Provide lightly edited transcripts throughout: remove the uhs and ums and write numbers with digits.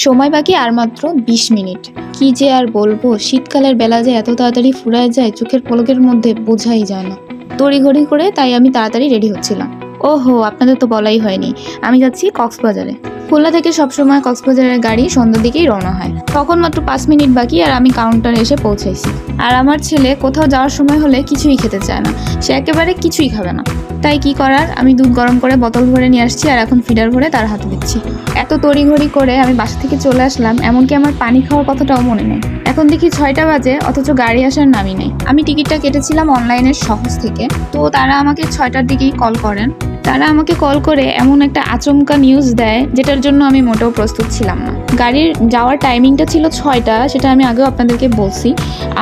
সময় বাকি আর মাত্র 20 মিনিট। কি যে আর বলবো, শীতকালের বেলা যে এত তাড়াতাড়ি ফুরায় যায় চোখের পলকের মধ্যে বোঝাই যায় না। তড়িঘড়ি করে তাই আমি তাড়াতাড়ি রেডি হচ্ছিলাম। ওহো, আপনাদের তো বলাই হয়নি, আমি যাচ্ছি কক্সবাজারে। খুলনা থেকে সবসময় কক্সবাজারের গাড়ি সন্ধ্যার দিকেই রওনা হয়। তখন মাত্র 5 মিনিট বাকি আর আমি কাউন্টারে এসে পৌঁছাইছি। আর আমার ছেলে কোথাও যাওয়ার সময় হলে কিছুই খেতে চায় না, সে একেবারে কিছুই খাবে না। তাই কি করার, আমি দুধ গরম করে বোতল ভরে নিয়ে আসছি আর এখন ফিডার ভরে তার হাতে দিচ্ছি। এত তড়িঘড়ি করে আমি বাসা থেকে চলে আসলাম, এমনকি আমার পানি খাওয়ার কথাটাও মনে নেই। এখন দেখি 6টা বাজে, অথচ গাড়ি আসার নামই নেই। আমি টিকিটটা কেটেছিলাম অনলাইনের সহজ থেকে, তো তারা আমাকে 6টার দিকেই কল করেন। তারা আমাকে কল করে এমন একটা আচমকা নিউজ দেয় যেটার জন্য আমি মোটেও প্রস্তুত ছিলাম না। গাড়ির যাওয়ার টাইমিংটা ছিল 6টা, সেটা আমি আগেও আপনাদেরকে বলছি।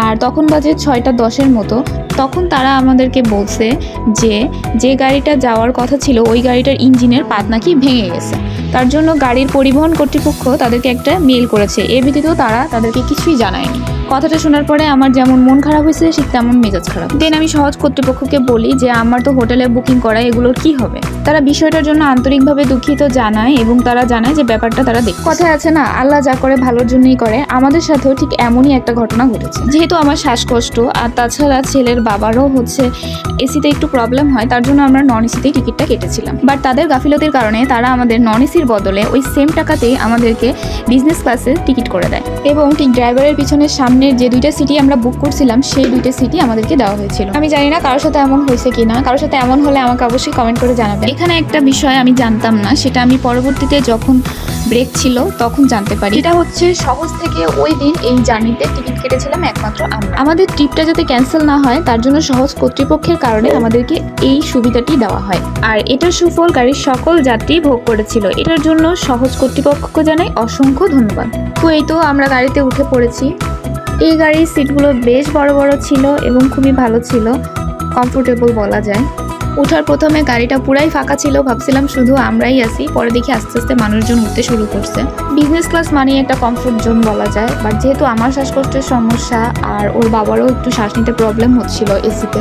আর তখন বাজে 6:10 মতো। তখন তারা আমাদেরকে বলছে যে গাড়িটা যাওয়ার কথা ছিল ওই গাড়িটার ইঞ্জিনের পাত নাকি ভেঙে গেছে। তার জন্য গাড়ির পরিবহন কর্তৃপক্ষ তাদেরকে একটা মেল করেছে। এর ব্যতীত তারা তাদেরকে কিছুই জানায়নি। কথাটা শোনার পরে আমার যেমন মন খারাপ হয়েছে ঠিক তেমন মেজাজ খারাপ। দেন আমি সহজ কর্তৃপক্ষকে বলি যে আমার তো হোটেলে বুকিং করা, এগুলোর কি হবে। তারা বিষয়টার জন্য আন্তরিকভাবে দুঃখিত জানায় এবং তারা জানায় যে ব্যাপারটা তারা দেখ। কথায় আছে না, আল্লাহ যা করে ভালোর জন্যই করে। আমাদের সাথেও ঠিক এমনই একটা ঘটনা ঘটেছে। যেহেতু আমার শ্বাসকষ্ট আর তাছাড়া ছেলের বাবারও এসিতে একটু প্রবলেম হয়, তার জন্য আমরা নন এসিতেই টিকিটটা কেটেছিলাম। বাট তাদের গাফিলতির কারণে তারা আমাদের নন এসির বদলে ওই সেম টাকাতেই আমাদেরকে বিজনেস ক্লাসে টিকিট করে দেয় এবং ঠিক ড্রাইভারের পিছনের সামনের যে 2টা সিটি আমরা বুক করছিলাম সেই 2টা সিটি আমাদেরকে দেওয়া হয়েছিল। আমি জানি না কারোর সাথে এমন হয়েছে কিনা, কারোর সাথে এমন হলে আমাকে অবশ্যই কমেন্ট করে জানাবেন। এখানে একটা বিষয় আমি জানতাম না, সেটা আমি পরবর্তীতে যখন ব্রেক ছিল তখন জানতে পারি। এটা হচ্ছে সহজ থেকে ওই দিন এই জার্নিতে টিকিট কেটেছিলাম একমাত্র আমরা। আমাদের ট্রিপটা যাতে ক্যান্সেল না হয় তার জন্য সহজ কর্তৃপক্ষের কারণে আমাদেরকে এই সুবিধাটি দেওয়া হয়। আর এটার সুফল গাড়ির সকল যাত্রী ভোগ করেছিল। এটার জন্য সহজ কর্তৃপক্ষকে জানাই অসংখ্য ধন্যবাদ। তো এই তো আমরা গাড়িতে উঠে পড়েছি। এই গাড়ির সিটগুলো বেশ বড় বড় ছিল এবং খুবই ভালো ছিল, কমফোর্টেবল বলা যায়। ওঠার প্রথমে গাড়িটা পুরাই ফাঁকা ছিল, ভাবছিলাম শুধু আমরাই আছি। পরে দেখি আস্তে আস্তে মানুষজন উঠতে শুরু করছে। বিজনেস ক্লাস মানে একটা কমফোর্ট জোন বলা যায়। বাট যেহেতু আমার শ্বাসকষ্টের সমস্যা আর ওর বাবারও একটু শ্বাস নিতে প্রবলেম হচ্ছিল এসিতে,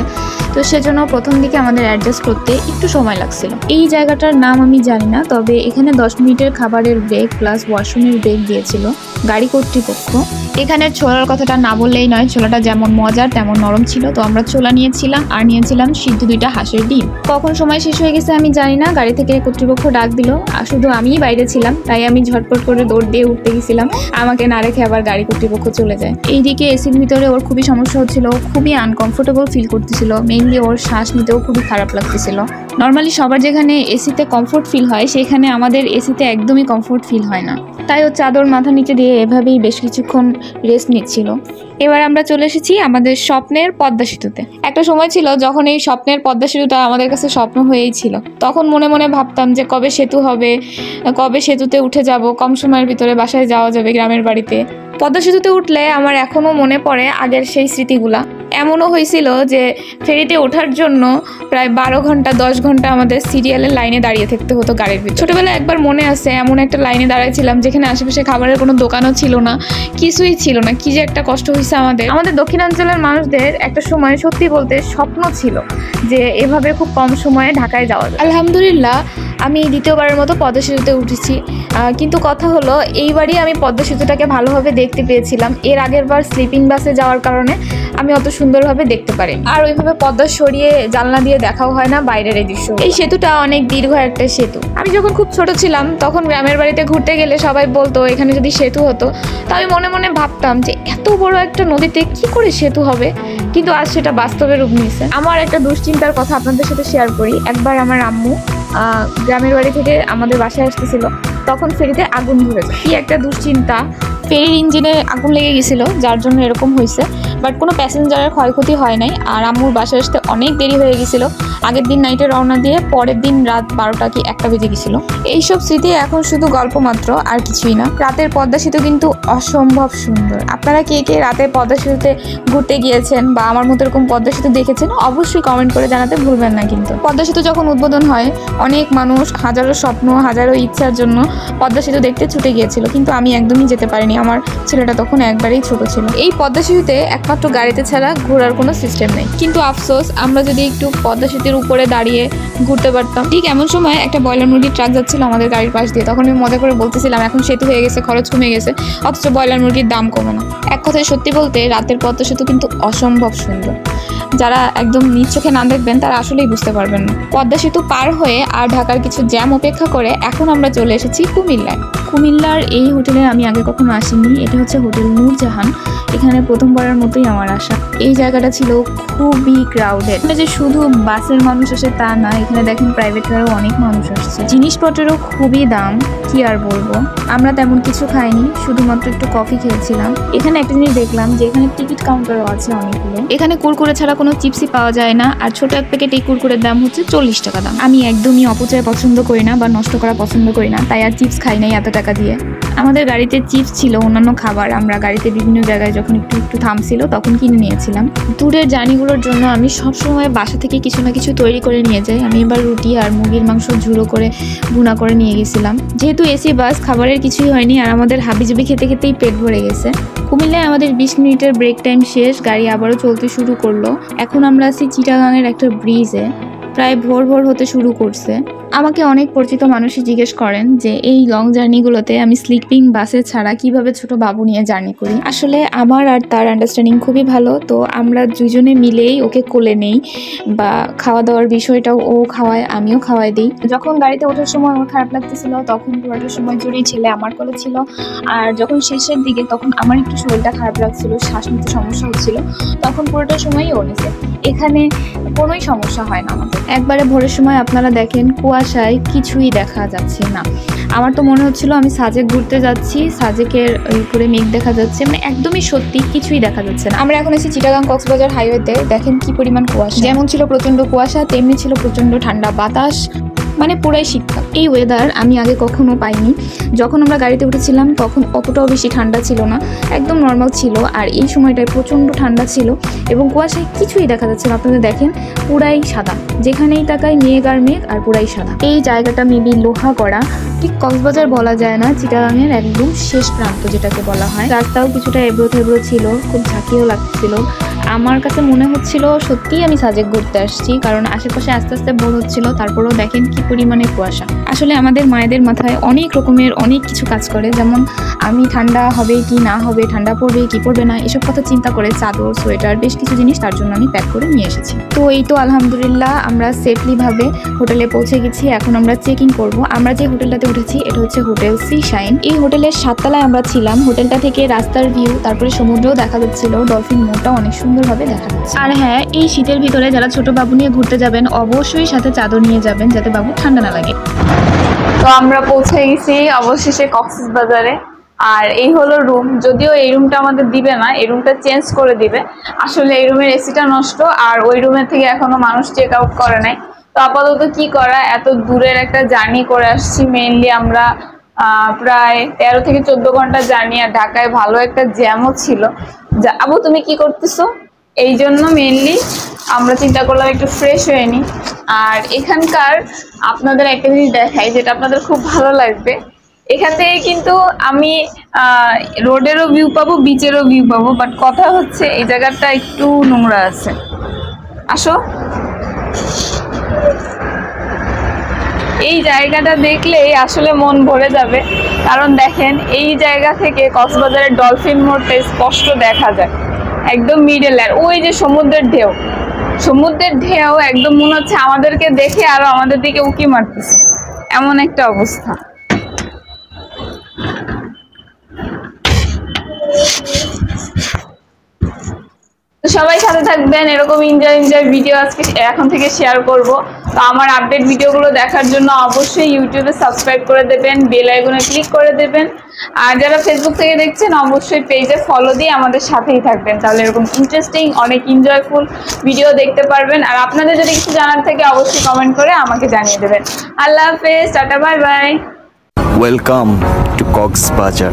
তো সেজন্য প্রথম দিকে আমাদের অ্যাডজাস্ট করতে একটু সময় লাগছিল। এই জায়গাটার নাম আমি জানি না, তবে এখানে 10 মিনিটের খাবারের ব্রেক প্লাস ওয়াশরুমের ব্রেক দিয়েছিল গাড়ি কর্তৃপক্ষ। এখানের ছোলার কথাটা না বললেই নয়, ছোলাটা যেমন মজার তেমন নরম ছিল। তো আমরা ছোলা নিয়েছিলাম আর নিয়েছিলাম সিদ্ধ 2টা হাঁসের ডিম। কখন সময় শেষ হয়ে গেছে আমি জানি না, গাড়ি থেকে কর্তৃপক্ষ ডাক দিল আর শুধু আমিই বাইরে ছিলাম। তাই আমি ঝটপট করে দৌড় দিয়ে উঠতে গেছিলাম, আমাকে না রেখে আবার গাড়ি কর্তৃপক্ষ চলে যায়। এইদিকে এসির ভিতরে ওর খুবই সমস্যা হচ্ছিল, খুবই আনকমফোর্টেবল ফিল করতেছিল। মেইনলি ওর শ্বাস নিতেও খুবই খারাপ লাগতেছিল। নর্মালি সবার যেখানে এসিতে কমফোর্ট ফিল হয় সেখানে আমাদের এসিতে একদমই কমফোর্ট ফিল হয় না। তাই ও চাদর মাথা নিচে দিয়ে এভাবেই বেশ কিছুক্ষণ রেস্ট নিচ্ছিল। এবার আমরা চলে এসেছি আমাদের স্বপ্নের পদ্মা সেতুতে। একটা সময় ছিল যখন এই স্বপ্নের পদ্মা সেতুটা আমাদের কাছে স্বপ্ন হয়েই ছিল। তখন মনে মনে ভাবতাম যে কবে সেতু হবে, কবে সেতুতে উঠে যাব, কম সময়ের ভিতরে বাসায় যাওয়া যাবে গ্রামের বাড়িতে। পদ্মা সেতুতে উঠলে আমার এখনও মনে পড়ে আগের সেই স্মৃতিগুলা। এমনও হয়েছিল যে ফেরিতে ওঠার জন্য প্রায় 12 ঘন্টা 10 ঘন্টা আমাদের সিরিয়ালের লাইনে দাঁড়িয়ে থাকতে হতো গাড়ির ভিতরে। ছোটবেলায় একবার মনে আছে এমন একটা লাইনে দাঁড়াইছিলাম যেখানে আশেপাশে খাবারের কোনো দোকানও ছিল না, কিছুই ছিল না। কি যে একটা কষ্ট হয়েছে আমাদের দক্ষিণাঞ্চলের মানুষদের একটা সময় সত্যি বলতে স্বপ্ন ছিল যে এভাবে খুব কম সময়ে ঢাকায় যাওয়া যায়। আলহামদুলিল্লাহ আমি দ্বিতীয়বারের মতো পদ্মা সেতুতে উঠেছি। কিন্তু কথা হলো এইবারই আমি পদ্মা সেতুটাকে ভালোভাবে দেখতে পেয়েছিলাম। এর আগের বার স্লিপিং বাসে যাওয়ার কারণে আমি অত সুন্দরভাবে দেখতে পারি আর ওইভাবে পদ্মা সরিয়ে জানলা দিয়ে দেখাও হয় না বাইরের এই দৃশ্য। এই সেতুটা অনেক দীর্ঘ একটা সেতু। আমি যখন খুব ছোট ছিলাম তখন গ্রামের বাড়িতে ঘুরতে গেলে সবাই বলতো এখানে যদি সেতু হতো, তো আমি মনে মনে ভাবতাম যে এত বড় একটা নদীতে কি করে সেতু হবে, কিন্তু আজ সেটা বাস্তবে রূপ নিয়েছে। আমার একটা দুশ্চিন্তার কথা আপনাদের সাথে শেয়ার করি। একবার আমার আম্মু গ্রামের বাড়ি থেকে আমাদের বাসায় আসতেছিল, তখন ফেরিতে আগুন ধরেছে। কি একটা দুশ্চিন্তা, ফেরির ইঞ্জিনে আগুন লেগে গেছিলো যার জন্য এরকম হয়েছে। বাট কোনো প্যাসেঞ্জারের ক্ষয়ক্ষতি হয় নাই। আর আম্মুর বাসায় আসতে অনেক দেরি হয়ে গেছিলো। আগের দিন নাইটে রওনা দিয়ে পরের দিন রাত 12টা কি 1টা বেজে গেছিলো। এইসব স্মৃতি এখন শুধু গল্প মাত্র, আর কিছুই না। রাতের পদ্মা সেতু কিন্তু অসম্ভব সুন্দর। আপনারা কে কে রাতের পদ্মা সেতুতে ঘুরতে গিয়েছেন বা আমার মতো এরকম পদ্মা সেতু দেখেছেন অবশ্যই কমেন্ট করে জানাতে ভুলবেন না। কিন্তু পদ্মা সেতু যখন উদ্বোধন হয় অনেক মানুষ হাজারো স্বপ্ন হাজারো ইচ্ছার জন্য পদ্মা সেতু দেখতে ছুটে গিয়েছিল, কিন্তু আমি একদমই যেতে পারিনি। আমার ছেলেটা তখন একবারেই ছোট ছিল। এই পদ্মা সেতুতে একটা একমাত্র গাড়িতে ছাড়া ঘোরার কোনো সিস্টেম নেই। কিন্তু আফসোস, আমরা যদি একটু পদ্মা সেতুর উপরে দাঁড়িয়ে ঘুরতে পারতাম। ঠিক এমন সময় একটা ব্রয়লার মুরগির ট্রাক যাচ্ছিল আমাদের গাড়ির পাশ দিয়ে। তখন আমি মজা করে বলতেছিলাম এখন সেতু হয়ে গেছে, খরচ কমে গেছে, অথচ ব্রয়লার মুরগির দাম কমে না। এক কথায় সত্যি বলতে রাতের পদ্মা সেতু কিন্তু অসম্ভব সুন্দর। যারা একদম নিজ চোখে না দেখবেন তারা আসলেই বুঝতে পারবেন না। পদ্মা সেতু পার হয়ে আর ঢাকার কিছু জ্যাম অপেক্ষা করে এখন আমরা চলে এসেছি কুমিল্লায়। কুমিল্লার এই হোটেলে আমি আগে কখনো আসিনি। এটা হচ্ছে হোটেল নূরজাহান। এখানে প্রথমবারের মতোই আমার আসা। এই জায়গাটা ছিল খুবই ক্রাউডেড। যে শুধু বাসের মানুষ আসে তা না, এখানে দেখেন প্রাইভেট কারও অনেক মানুষ আসছে। জিনিসপত্রেরও খুবই দাম, কি আর বলবো। আমরা তেমন কিছু খাইনি, শুধুমাত্র একটু কফি খেয়েছিলাম। এখানে একটা জিনিস দেখলাম যে এখানে টিকিট কাউন্টারও আছে অনেকগুলো। এখানে কুরকুরে ছাড়া কোনো চিপসই পাওয়া যায় না, আর ছোট এক প্যাকেট এই কুরকুরের দাম হচ্ছে 40 টাকা দাম। আমি একদমই অপচয় পছন্দ করি না বা নষ্ট করা পছন্দ করি না, তাই আর চিপস খাই নাই এত টাকা দিয়ে। আমাদের গাড়িতে চিপস ছিল, অন্যান্য খাবার আমরা গাড়িতে বিভিন্ন জায়গায় যখন একটু একটু থামছিল তখন কিনে নিয়েছিলাম। দূরের জার্নিগুলোর জন্য আমি সবসময় বাসা থেকে কিছু না কিছু তৈরি করে নিয়ে যাই। আমি এবার রুটি আর মুরগির মাংস ঝুড়ো করে ভুনা করে নিয়ে গেছিলাম। যেহেতু এসি বাস, খাবারের কিছুই হয়নি আর আমাদের হাবিজাবি খেতে খেতেই পেট ভরে গেছে। কুমিল্লায় আমাদের 20 মিনিটের ব্রেক টাইম শেষ, গাড়ি আবারও চলতে শুরু করলো। এখন আমরা আছি চিটাগাংয়ের একটা ব্রিজে। প্রায় ভোর ভোর হতে শুরু করছে। আমাকে অনেক পরিচিত মানুষই জিজ্ঞেস করেন যে এই লং জার্নিগুলোতে আমি স্লিপিং বাসে ছাড়া কিভাবে ছোট বাবু নিয়ে জার্নি করি। আসলে আমার আর তার আন্ডারস্ট্যান্ডিং খুবই ভালো, তো আমরা দুজনে মিলেই ওকে কোলে নেই, বা খাওয়া দাওয়ার বিষয়টাও ও খাওয়ায়, আমিও খাওয়াই দিই। যখন গাড়িতে ওঠার সময় আমার খারাপ লাগতেছিল তখন পুরোটার সময় জুড়েই ছেলে আমার কোলে ছিল, আর যখন শেষের দিকে তখন আমার একটু শরীরটা খারাপ লাগছিল, শ্বাস নিতে সমস্যা হচ্ছিল, তখন পুরোটার সময়ই ও নিছে। এখানে কোনোই সমস্যা হয় না আমাদের। একবারে ভোরের সময় আপনারা দেখেন কুয়াশায় কিছুই দেখা যাচ্ছে না। আমার তো মনে হচ্ছিল আমি সাজেক ঘুরতে যাচ্ছি, সাজেকের উপরে মেঘ দেখা যাচ্ছে, মানে একদমই সত্যি কিছুই দেখা যাচ্ছে না। আমরা এখন এসেছি চিটাগাং কক্সবাজার হাইওয়েতে। দেখেন কি পরিমাণ কুয়াশা। যেমন ছিল প্রচণ্ড কুয়াশা, তেমনি ছিল প্রচণ্ড ঠান্ডা বাতাস, মানে পুরাই শীতকাল। এই ওয়েদার আমি আগে কখনো পাইনি। যখন আমরা গাড়িতে উঠেছিলাম তখন অতটাও বেশি ঠান্ডা ছিল না, একদম নর্মাল ছিল। আর এই সময়টায় প্রচণ্ড ঠান্ডা ছিল এবং কুয়াশায় কিছুই দেখা যাচ্ছে না। আপনারা দেখেন পুরাই সাদা, যেখানেই তাকাই মেঘ আর মেঘ, আর পুরাই সাদা। এই জায়গাটা মেবি লোহাগড়া, ঠিক কক্সবাজার বলা যায় না, চিটাগাংয়ের একদম শেষ প্রান্ত যেটাকে বলা হয়। রাস্তাও কিছুটা এবড়ো থেবড়ো ছিল, খুব ঝাঁকিও লাগছিল। আমার কাছে মনে হচ্ছিল সত্যিই আমি সাজেক ঘুরতে আসছি, কারণ আশেপাশে আস্তে আস্তে ভোর হচ্ছিল। তারপরেও দেখেন কি পরিমাণে কুয়াশা। আসলে আমাদের মায়েদের মাথায় অনেক রকমের অনেক কিছু কাজ করে, যেমন আমি ঠান্ডা হবে কি না হবে, ঠান্ডা পড়বে কি পড়বে না, এসব কথা চিন্তা করে চাদর, সোয়েটার, বেশ কিছু জিনিস তার জন্য আমি প্যাক করে নিয়ে এসেছি। তো এই তো আলহামদুলিল্লাহ আমরা সেফলিভাবে হোটেলে পৌঁছে গেছি। এখন আমরা চেকিং করব। আমরা যে হোটেলটাতে উঠেছি এটা হচ্ছে হোটেল সি শাইন। এই হোটেলের 7 তলায় আমরা ছিলাম। হোটেলটা থেকে রাস্তার ভিউ, তারপরে সমুদ্রও দেখা যাচ্ছিল, ডলফিন মোড়টা অনেক সুন্দরভাবে দেখা যাচ্ছে। আর হ্যাঁ, এই শীতের ভিতরে যারা ছোট বাবু নিয়ে ঘুরতে যাবেন অবশ্যই সাথে চাদর নিয়ে যাবেন, যাতে বাবু ঠান্ডা না লাগে। তো আমরা পৌঁছে গেছি অবশেষে কক্সবাজারে। আর এই হলো রুম। যদিও এই রুমটা আমাদের দিবে না, এই রুমটা চেঞ্জ করে দিবে। আসলে এই রুমের এসিটা নষ্ট, আর ওই রুমের থেকে এখনো মানুষ চেক আউট করে নাই। তো আপাতত কি করা, এত দূরের একটা জার্নি করে আসছি। মেইনলি আমরা প্রায় 13 থেকে 14 ঘন্টা জার্নি, আর ঢাকায় ভালো একটা জ্যামও ছিল। আবু তুমি কি করতেছো? এই জন্য মেইনলি আমরা চিন্তা করলাম একটু ফ্রেশ হয়ে নিই। আর এখানকার আপনাদের একটা জিনিস দেখাই যেটা আপনাদের খুব ভালো লাগবে। এখান থেকে কিন্তু আমি রোডেরও ভিউ পাবো, বিচেরও ভিউ পাবো, বাট কথা হচ্ছে এই জায়গাটা একটু নোংরা আছে। আসো, এই জায়গাটা দেখলেই আসলে মন ভরে যাবে, কারণ দেখেন এই জায়গা থেকে কক্সবাজারের ডলফিন মোড়টা স্পষ্ট দেখা যায়, একদম মিডল। আর ওই যে সমুদ্রের ঢেউ, সমুদ্রের ঢেউ একদম মনে হচ্ছে আমাদেরকে দেখে আরো আমাদের দিকে উকি মারতেছে, এমন একটা অবস্থা। সবাই সাথে থাকবেন, এরকম এনজয় ভিডিও আজকে এখন থেকে শেয়ার করব। তো আমার আপডেট ভিডিওগুলো দেখার জন্য অবশ্যই ইউটিউবে সাবস্ক্রাইব করে দেবেন, বেল আইকনে ক্লিক করে দেবেন। আর যারা ফেসবুক থেকে দেখছেন অবশ্যই পেজে ফলো দিয়ে আমাদের সাথেই থাকবেন, তাহলে এরকম ইন্টারেস্টিং অনেক এনজয়ফুল ভিডিও দেখতে পারবেন। আর আপনাদের যদি কিছু জানার থাকে অবশ্যই কমেন্ট করে আমাকে জানিয়ে দেবেন। আল্লাহ হাফেজ, tata, bye bye. Welcome to Cox's Bazar.